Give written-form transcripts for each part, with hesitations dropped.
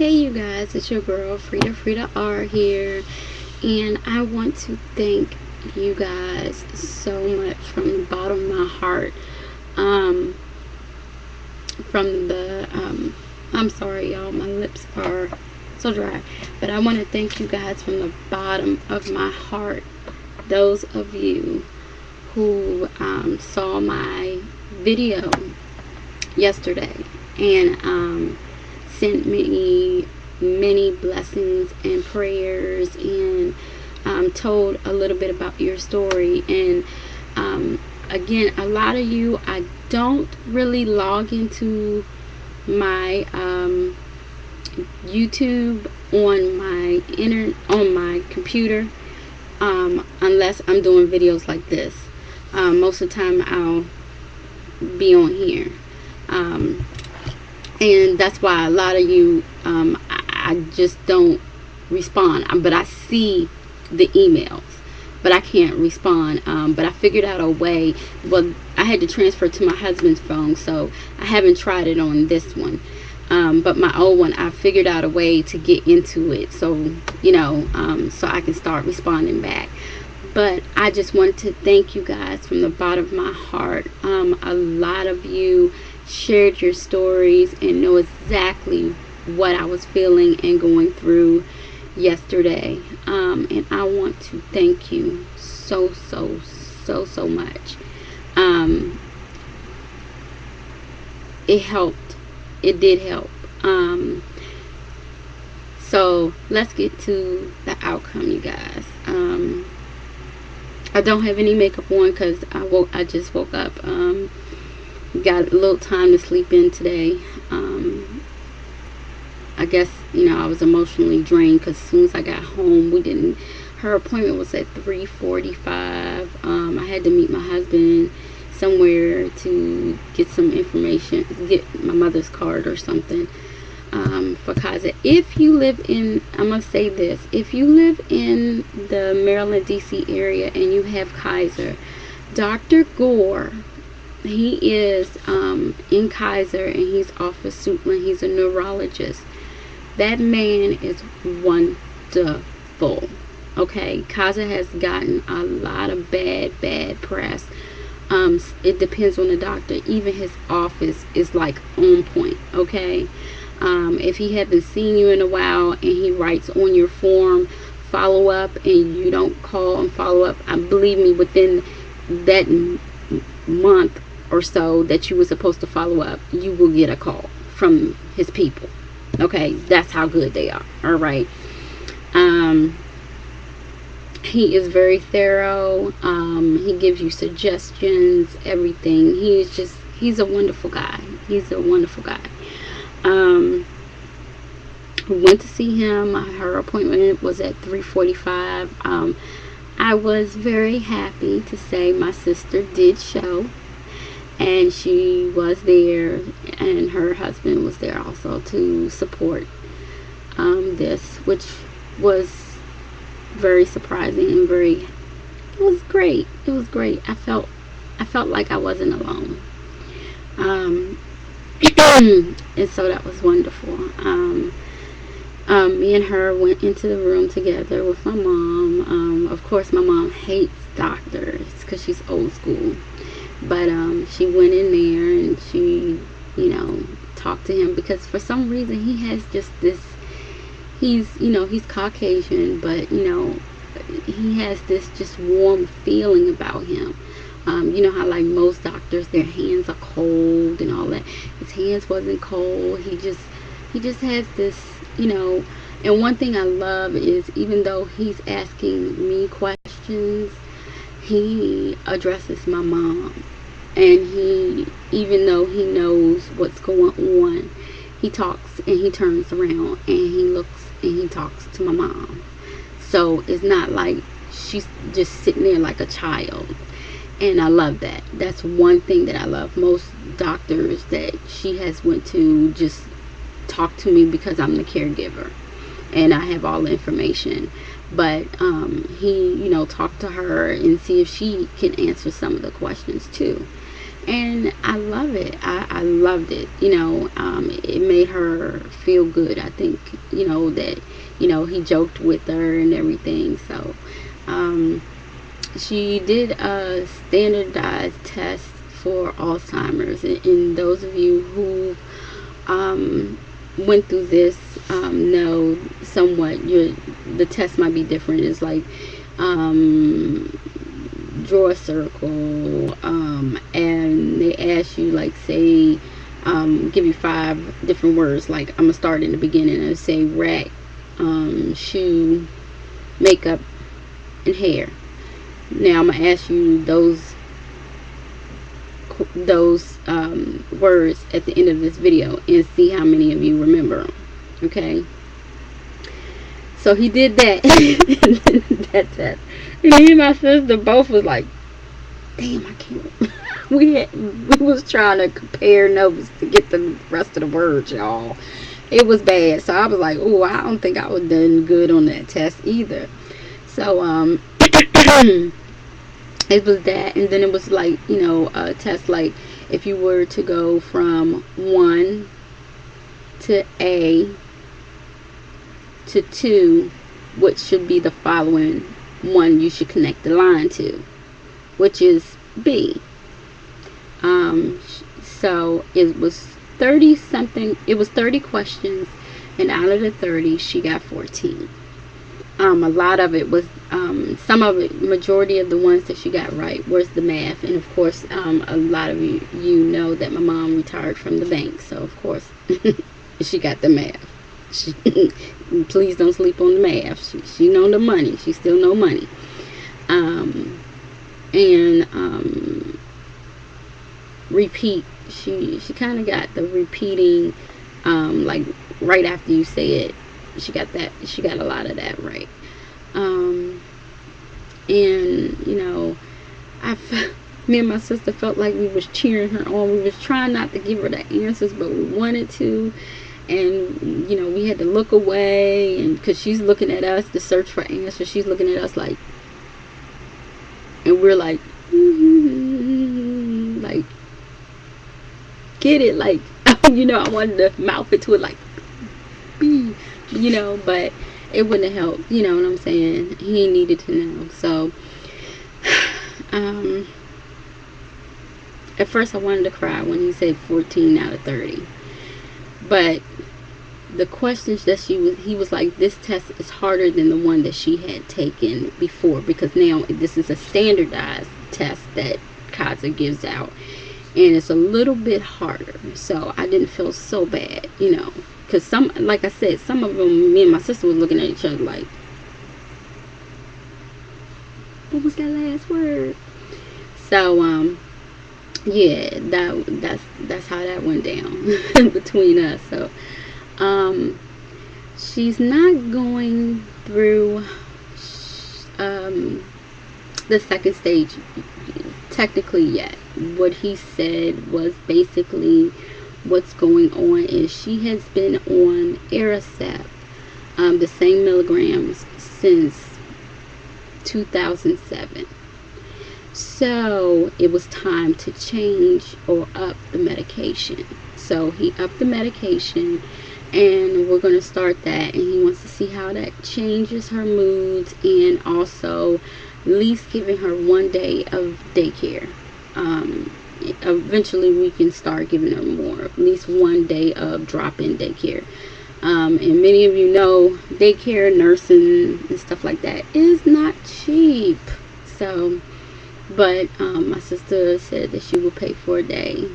Hey you guys, it's your girl Fredafredar here, and I want to thank you guys so much from the bottom of my heart. Um, from the I'm sorry, y'all, my lips are so dry, but I want to thank you guys from the bottom of my heart. Those of you who saw my video yesterday and sent me many blessings and prayers, and told a little bit about your story. And again, a lot of you, I don't really log into my YouTube on my computer unless I'm doing videos like this. Most of the time I'll be on here, and that's why a lot of you, I just don't respond. But I see the emails, but I can't respond. But I figured out a way. Well, I had to transfer to my husband's phone, so I haven't tried it on this one. But my old one, I figured out a way to get into it, so so I can start responding back. But I just wanted to thank you guys from the bottom of my heart. A lot of you shared your stories and know exactly what I was feeling and going through yesterday. And I want to thank you so much. It helped. It did help. So let's get to the outcome, you guys. I don't have any makeup on because I just woke up. Got a little time to sleep in today. I guess I was emotionally drained because as soon as I got home, her appointment was at 3:45. I had to meet my husband somewhere to get some information, get my mother's card or something for Kaiser. If you live in, I'm gonna say this, if you live in the Maryland DC area and you have Kaiser, Dr. Gore, he is in Kaiser, and he's off of Suitland. He's a neurologist. That man is wonderful. Okay, Kaiser has gotten a lot of bad press. It depends on the doctor. Even his office is like on point. Okay, if he hasn't seen you in a while and he writes on your form follow up and you don't call and follow up, believe me, within that month or so that you were supposed to follow up, you will get a call from his people. Okay, that's how good they are. All right. He is very thorough. He gives you suggestions, everything. He's a wonderful guy. He's a wonderful guy. Went to see him. Her appointment was at 3:45. I was very happy to say my sister did show, and she was there, and her husband was there also to support this, which was very surprising and it was great. It was great. I felt like I wasn't alone. And so that was wonderful. Me and her went into the room together with my mom. Of course, my mom hates doctors because she's old school. But she went in there and she, talked to him because for some reason he has just this, he's Caucasian, but, he has this just warm feeling about him. You know how like most doctors, their hands are cold and all that. His hands wasn't cold. He just has this, and one thing I love is even though he's asking me questions, he addresses my mom. And even though he knows what's going on, he talks and he turns around and he looks and he talks to my mom. So it's not like she's just sitting there like a child. And I love that. That's one thing that I love. Most doctors that she has went to just talk to me because I'm the caregiver and I have all the information. But he talked to her and see if she can answer some of the questions too. And I love it. I loved it. It made her feel good. I think, that, he joked with her and everything. So, she did a standardized test for Alzheimer's. And those of you who went through this know somewhat the test might be different. It's like draw a circle, and they ask you, like, say, give you 5 different words. Like, I'm gonna start in the beginning and say rat, shoe, makeup, and hair. Now I'm gonna ask you those words at the end of this video and see how many of you remember them. Okay, so he did that. That test, and me and my sister both was like, damn, I can't. We was trying to compare notes to get the rest of the words, y'all. It was bad. So I was like, oh, I don't think I was done good on that test either. So it was that. And then it was like, a test, like if you were to go from 1 to A to 2, what should be the following one you should connect the line to, which is B. So it was 30 something. It was 30 questions, and out of the 30, she got 14. A lot of it was, some of it, majority of the ones that she got right was the math. And of course, a lot of you know that my mom retired from the bank, so of course she got the math. Please don't sleep on the math. She know the money. She still know money. Repeat. She kind of got the repeating, like right after you say it. She got a lot of that right. Me and my sister felt like we was cheering her on. We was trying not to give her the answers, but we wanted to. And we had to look away, and because she's looking at us to search for answers, she's looking at us like, and we're like, like, get it, like, I wanted to mouth it to it, like, but it wouldn't have helped. You know what I'm saying? He needed to know. So at first I wanted to cry when he said 14 out of 30, but the questions that he was like, this test is harder than the one that she had taken before, because now this is a standardized test that Kaiser gives out, and it's a little bit harder. So I didn't feel so bad, because like I said, some of them, me and my sister was looking at each other like, what was that last word? So yeah, that's how that went down between us. So she's not going through the second stage technically yet. What he said was basically what's going on is she has been on Aricept, the same milligrams, since 2007. So it was time to change or up the medication. So he upped the medication, and we're going to start that, and he wants to see how that changes her moods, and also at least giving her 1 day of daycare. Eventually we can start giving her more, at least 1 day of drop-in daycare. And many of you know daycare, nursing, and stuff like that is not cheap. So, but my sister said that she will pay for a day,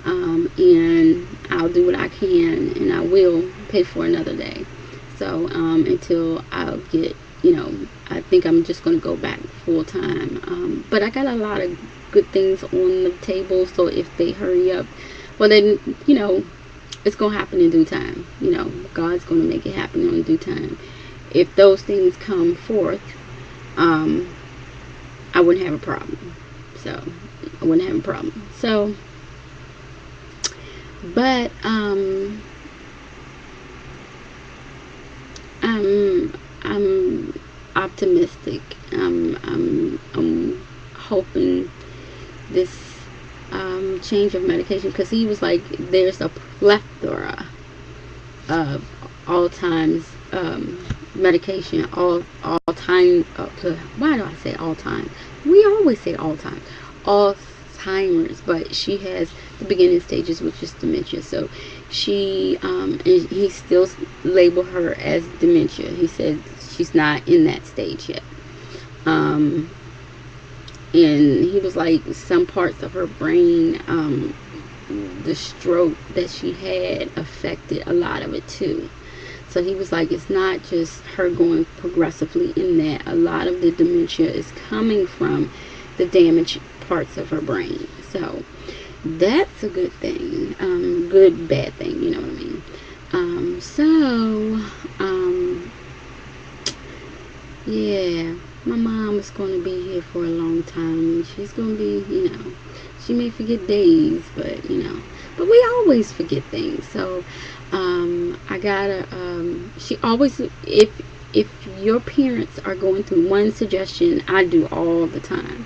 and I'll do what I can, and I will pay for another day. So until I'll get, I think I'm just going to go back full time. But I got a lot of good things on the table, so if they hurry up, well then, it's going to happen in due time. God's going to make it happen in due time. If those things come forth, I wouldn't have a problem. So, but I'm optimistic. I'm hoping this change of medication, because he was like, there's a plethora of all times medication, all time. Why do I say all time? We always say all time, Alzheimer's, but she has the beginning stages, which is dementia. So she and he still labeled her as dementia. He said she's not in that stage yet. And he was like, some parts of her brain, the stroke that she had affected a lot of it too. So he was like, it's not just her going progressively in that. A lot of the dementia is coming from the damaged parts of her brain. So that's a good thing. Good, bad thing, you know what I mean? Yeah, my mom is going to be here for a long time. She's going to be, she may forget days, but, but we always forget things. So, I gotta, she always, if your parents are going through, one suggestion I do all the time,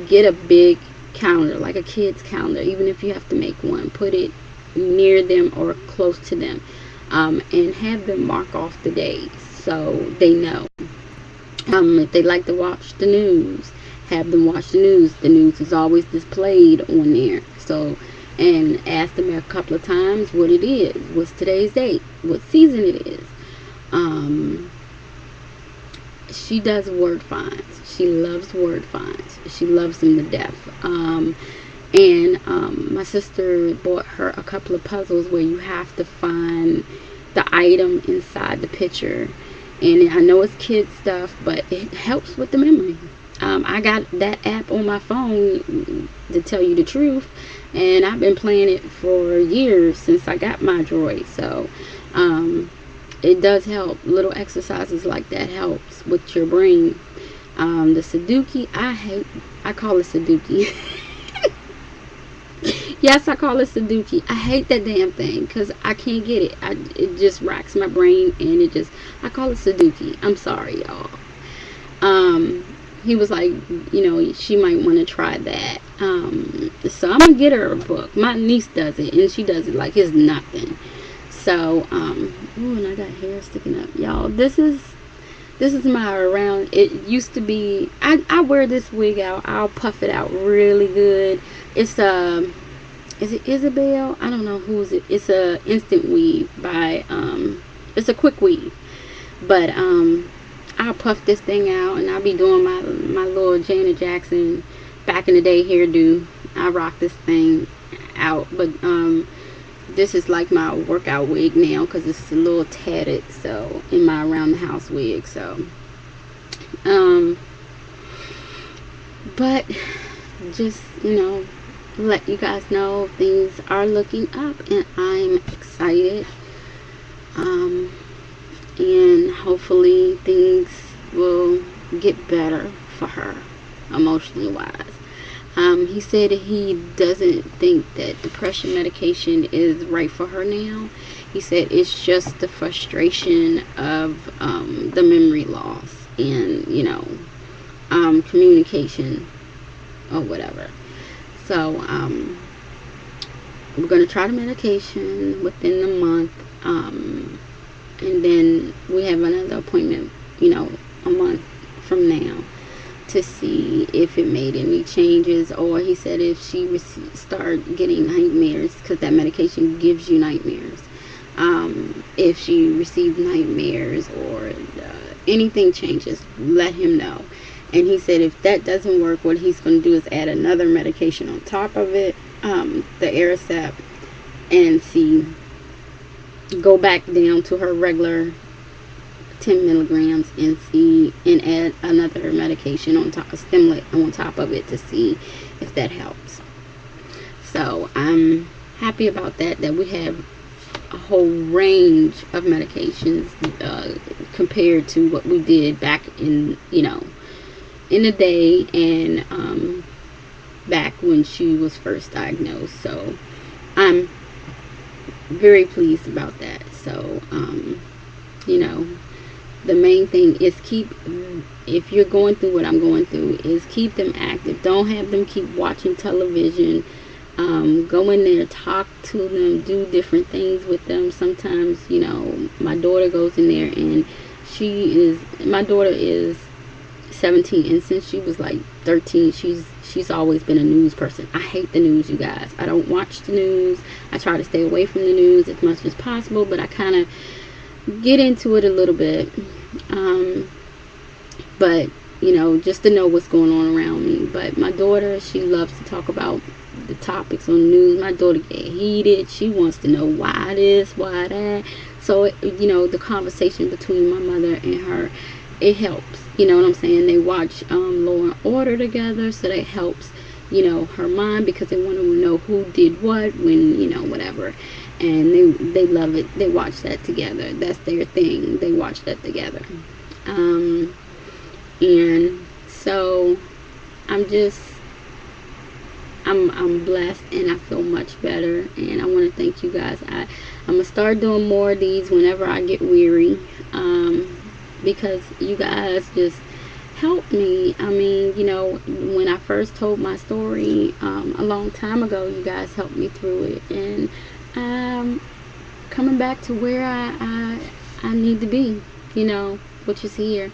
get a big calendar, like a kid's calendar, even if you have to make one, put it near them or close to them, and have them mark off the days so they know. If they like to watch the news, have them watch the news. The news is always displayed on there. So, and ask them a couple of times what it is, what's today's date, what season it is. She does word finds. She loves word finds. She loves them to death. My sister bought her a couple of puzzles where you have to find the item inside the picture. And I know it's kid stuff, but it helps with the memory. I got that app on my phone, to tell you the truth, and I've been playing it for years since I got my droid. So it does help. Little exercises like that helps with your brain. The Sudoku, I call it Sudoku. Yes, I call it Sudoku. I hate that damn thing because I can't get it. It just racks my brain, and I call it Sudoku. I'm sorry, y'all. He was like, she might want to try that. So I'm gonna get her a book. My niece does it, and she does it like it's nothing. So, ooh, and I got hair sticking up, y'all. This is my around. It used to be. I wear this wig out. I'll puff it out really good. It's is it Isabel? I don't know who's it. It's a instant weave by it's a quick weave, but I'll puff this thing out, and I'll be doing my little Janet Jackson back in the day hairdo. I rock this thing out, but this is like my workout wig now because it's a little tatted. So in my around the house wig. So but just let you guys know things are looking up, and I'm excited. And hopefully things will get better for her emotionally wise. He said he doesn't think that depression medication is right for her now. He said it's just the frustration of the memory loss and communication or whatever. So we're going to try the medication within the month, and then we have another appointment a month from now to see if it made any changes, or he said if she start getting nightmares, because that medication gives you nightmares, if she received nightmares or anything changes, let him know. And he said if that doesn't work, what he's going to do is add another medication on top of it, the Aricept, and go back down to her regular 10 milligrams and add another medication on top, a stimulant on top of it, to see if that helps. So I'm happy about that we have a whole range of medications compared to what we did back in in the day, and back when she was first diagnosed. So I'm very pleased about that. So the main thing is if you're going through what I'm going through, is keep them active. Don't have them keep watching television. Go in there, talk to them, do different things with them. Sometimes, my daughter goes in there, and my daughter is 17, and since she was like 13, she's always been a news person. I hate the news, you guys. I don't watch the news. I try to stay away from the news as much as possible, but I kind of get into it a little bit. But just to know what's going on around me. But my daughter, she loves to talk about the topics on the news. My daughter get heated. She wants to know why this, why that. So the conversation between my mother and her, it helps. You know what I'm saying? They watch Law and Order together, so that helps her mind, because they want to know who did what when whatever. And they love it. They watch that together. That's their thing. They watch that together. And so I'm blessed, and I feel much better, and I want to thank you guys. I'm gonna start doing more of these whenever I get weary, because you guys just help me. I mean, when I first told my story a long time ago, you guys helped me through it, and I'm coming back to where I need to be, which is here.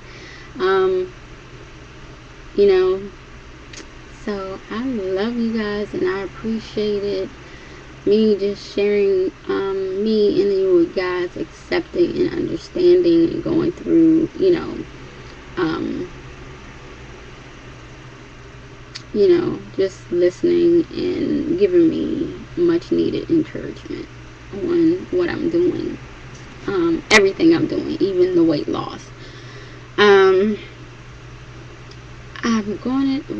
So I love you guys, and I appreciate it. Me just sharing me and you guys accepting and understanding and going through, just listening and giving me much needed encouragement on what I'm doing. Everything I'm doing, even the weight loss. I'm going to,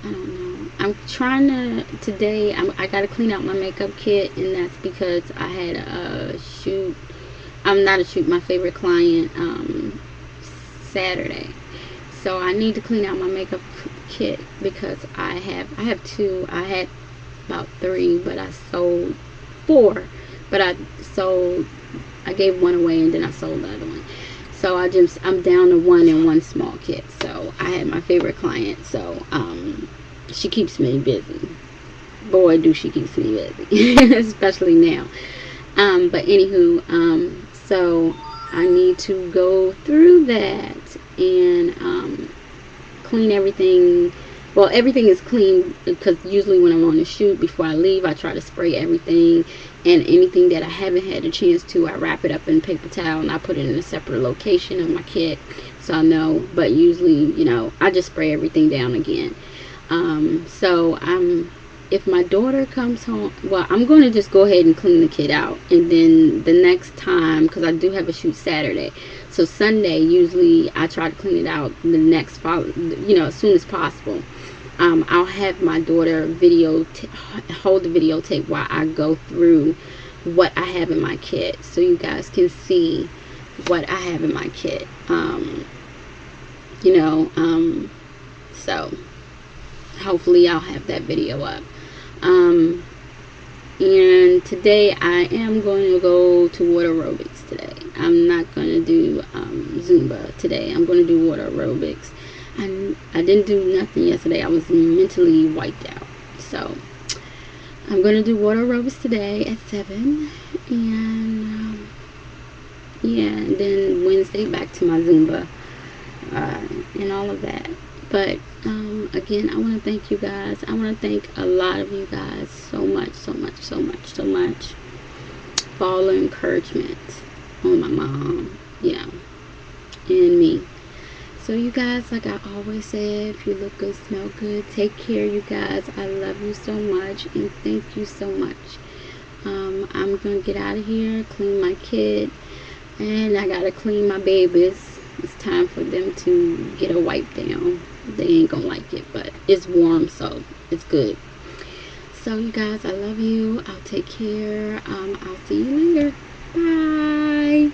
I don't know. I'm trying to, today, I got to clean out my makeup kit, and that's because I had a shoot. My favorite client, Saturday. So I need to clean out my makeup kit, because I have two. I had about 3, but I sold 4. But I gave one away, and then I sold the other one. So I'm down to 1 and 1 small kit. So I had my favorite client. So she keeps me busy. Boy, do she keeps me busy, especially now. But anywho, so I need to go through that and clean everything. Well, everything is clean, because usually when I'm on the shoot, before I leave, I try to spray everything, and anything that I haven't had a chance to, I wrap it up in paper towel, and I put it in a separate location of my kit, so I know. But usually, I just spray everything down again. So if my daughter comes home, well, I'm going to just go ahead and clean the kit out, and then the next time, because I do have a shoot Saturday, so Sunday usually I try to clean it out the next as soon as possible. I'll have my daughter hold the videotape while I go through what I have in my kit, so you guys can see what I have in my kit. So hopefully I'll have that video up. And today I am going to go to water aerobics today. I'm not going to do Zumba today. I'm going to do water aerobics. I didn't do nothing yesterday. I was mentally wiped out. So I'm going to do water aerobics today at 7. And and then Wednesday back to my Zumba and all of that. But again, I want to thank you guys. I want to thank a lot of you guys so much for all the encouragement on my mom, and me. So you guys, like I always say, if you look good, smell good, take care, you guys. I love you so much, and thank you so much. I'm gonna get out of here, clean my kid, and I gotta clean my babies. It's time for them to get a wipe down. They ain't gonna like it, but it's warm, so it's good. So you guys, I love you. I'll take care. I'll see you later. Bye.